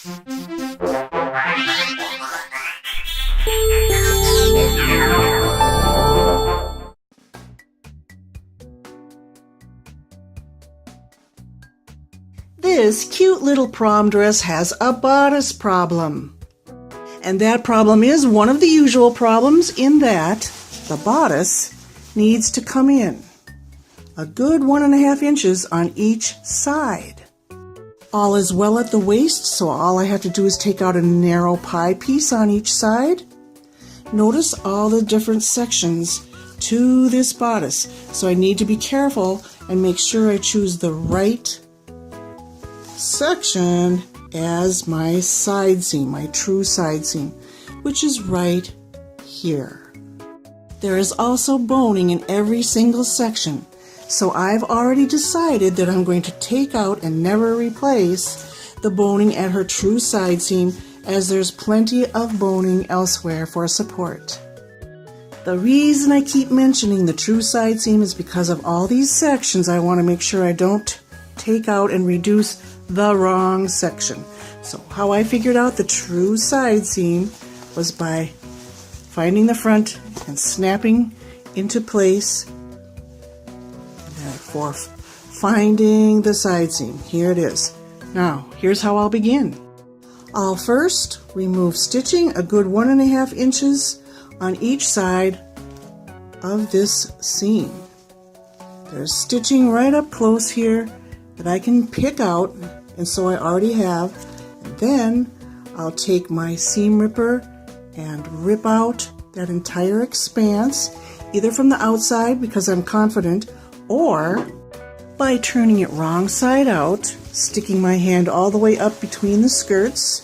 This cute little prom dress has a bodice problem. And that problem is one of the usual problems in that the bodice needs to come in a good 1.5 inches on each side. All is well at the waist, so all I have to do is take out a narrow pie piece on each side. Notice all the different sections to this bodice, so I need to be careful and make sure I choose the right section as my side seam, my true side seam, which is right here. There is also boning in every single section, so I've already decided that I'm going to take out and never replace the boning at her true side seam, as there's plenty of boning elsewhere for support. The reason I keep mentioning the true side seam is because of all these sections. I want to make sure I don't take out and reduce the wrong section. So how I figured out the true side seam was by finding the front and snapping into place. And for finding the side seam, here it is. Now, here's how I'll begin. I'll first remove stitching a good 1.5 inches on each side of this seam. There's stitching right up close here that I can pick out, and so I already have. And then I'll take my seam ripper and rip out that entire expanse, either from the outside because I'm confident, or by turning it wrong side out, sticking my hand all the way up between the skirts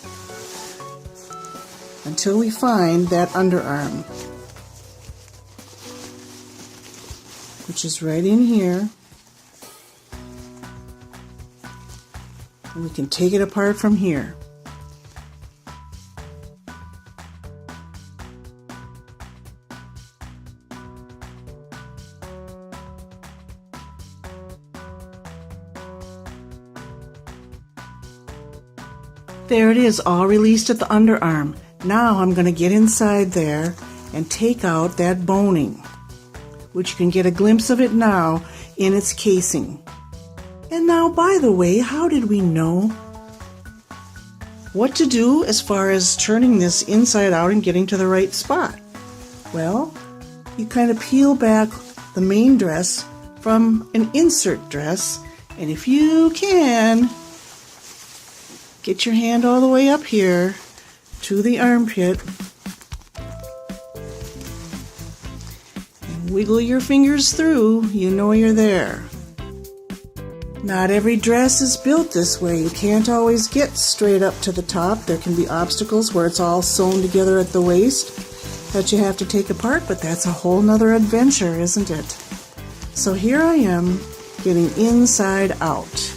until we find that underarm, which is right in here. And we can take it apart from here. There it is, all released at the underarm. Now I'm going to get inside there and take out that boning, which you can get a glimpse of it now in its casing. And now, by the way, how did we know what to do as far as turning this inside out and getting to the right spot? Well, you kind of peel back the main dress from an insert dress, and if you can, get your hand all the way up here to the armpit and wiggle your fingers through. You know you're there. Not every dress is built this way. You can't always get straight up to the top. There can be obstacles where it's all sewn together at the waist that you have to take apart, but that's a whole nother adventure, isn't it? So here I am getting inside out.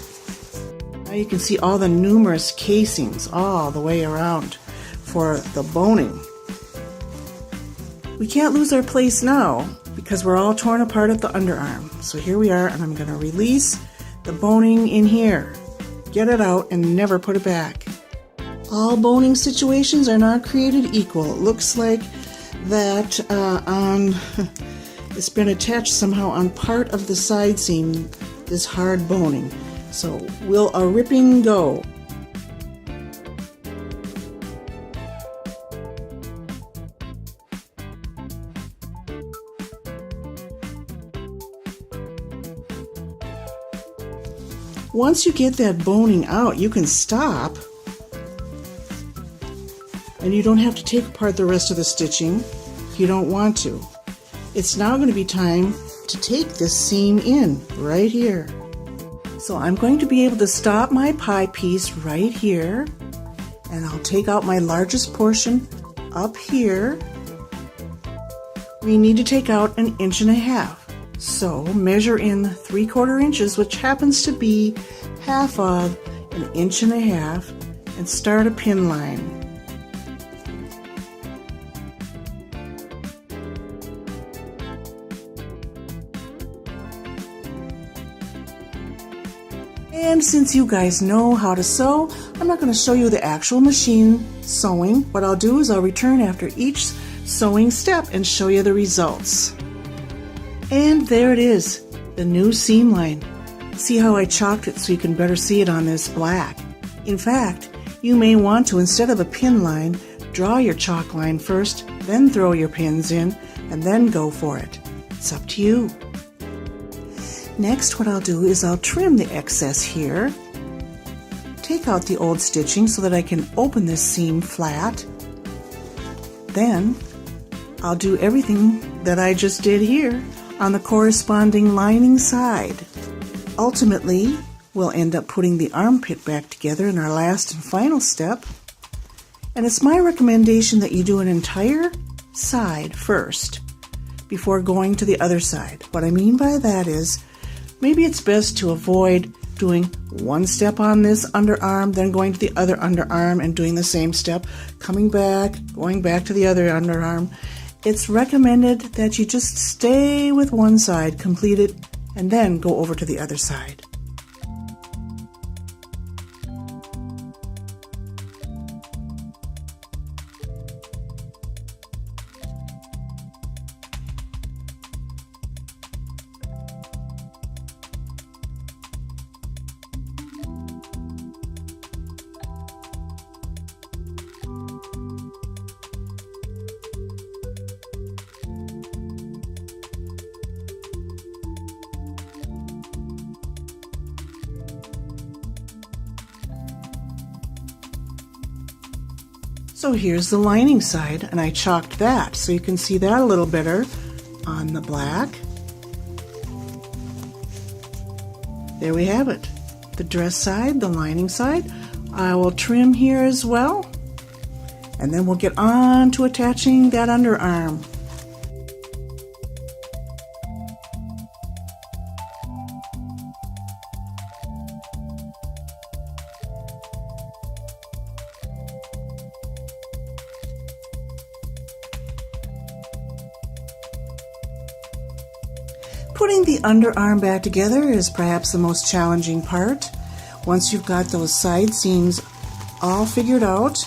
Now you can see all the numerous casings all the way around for the boning. We can't lose our place now because we're all torn apart at the underarm. So here we are, and I'm going to release the boning in here. Get it out and never put it back. All boning situations are not created equal. It looks like that it's been attached somehow on part of the side seam, this hard boning. So will a ripping go? Once you get that boning out, you can stop, and you don't have to take apart the rest of the stitching if you don't want to. It's now going to be time to take this seam in right here. So I'm going to be able to stop my pie piece right here, and I'll take out my largest portion up here. We need to take out 1.5 inches. So measure in 3/4 inches, which happens to be half of 1.5 inches, and start a pin line. And since you guys know how to sew, I'm not going to show you the actual machine sewing. What I'll do is I'll return after each sewing step and show you the results. And there it is, the new seam line. See how I chalked it so you can better see it on this black. In fact, you may want to, instead of a pin line, draw your chalk line first, then throw your pins in, and then go for it. It's up to you. Next, what I'll do is I'll trim the excess here, take out the old stitching so that I can open this seam flat. Then I'll do everything that I just did here on the corresponding lining side. Ultimately, we'll end up putting the armpit back together in our last and final step. And it's my recommendation that you do an entire side first before going to the other side. What I mean by that is, maybe it's best to avoid doing one step on this underarm, then going to the other underarm and doing the same step, coming back, going back to the other underarm. It's recommended that you just stay with one side, complete it, and then go over to the other side. So here's the lining side, and I chalked that so you can see that a little better on the black. There we have it. The dress side, the lining side. I will trim here as well, and then we'll get on to attaching that underarm. Putting the underarm back together is perhaps the most challenging part. Once you've got those side seams all figured out,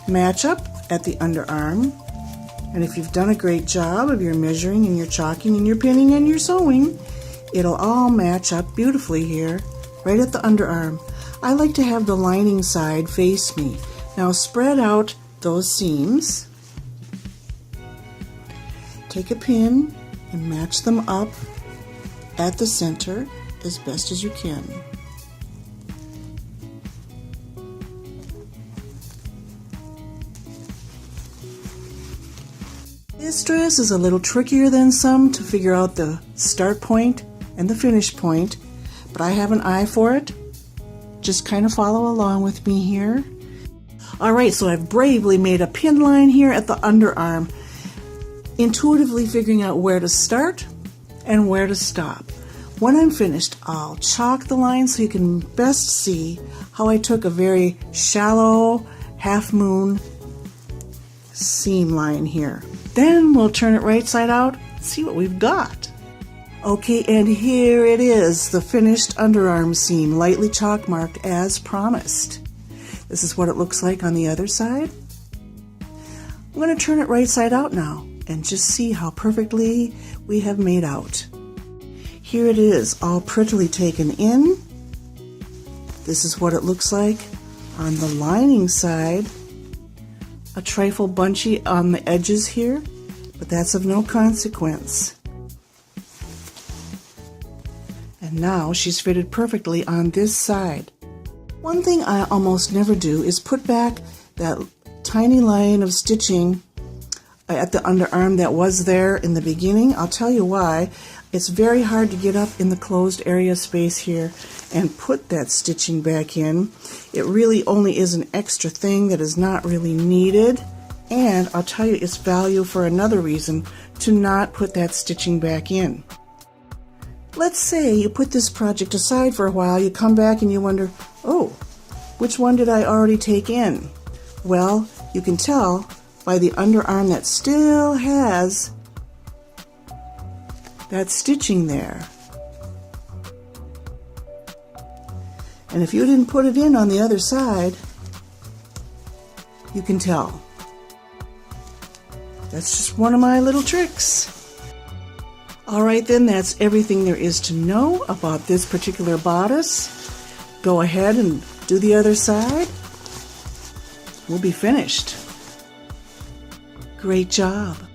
match up at the underarm, and if you've done a great job of your measuring and your chalking and your pinning and your sewing, it'll all match up beautifully here, right at the underarm. I like to have the lining side face me. Now spread out those seams. Take a pin and match them up at the center as best as you can. This dress is a little trickier than some to figure out the start point and the finish point, but I have an eye for it. Just kind of follow along with me here. Alright, so I've bravely made a pin line here at the underarm, intuitively figuring out where to start and where to stop. When I'm finished, I'll chalk the line so you can best see how I took a very shallow half moon seam line here. Then we'll turn it right side out and see what we've got. Okay, and here it is, the finished underarm seam, lightly chalk marked as promised. This is what it looks like on the other side. I'm going to turn it right side out now and just see how perfectly we have made out. Here it is, all prettily taken in. This is what it looks like on the lining side. A trifle bunchy on the edges here, but that's of no consequence. And now she's fitted perfectly on this side. One thing I almost never do is put back that tiny line of stitching at the underarm that was there in the beginning. I'll tell you why. It's very hard to get up in the closed area space here and put that stitching back in. It really only is an extra thing that is not really needed, and I'll tell you its value for another reason to not put that stitching back in. Let's say you put this project aside for a while, you come back and you wonder, oh, which one did I already take in? Well, you can tell by the underarm that still has that stitching there. And if you didn't put it in on the other side, you can tell. That's just one of my little tricks. Alright then, that's everything there is to know about this particular bodice. Go ahead and do the other side. We'll be finished. Great job.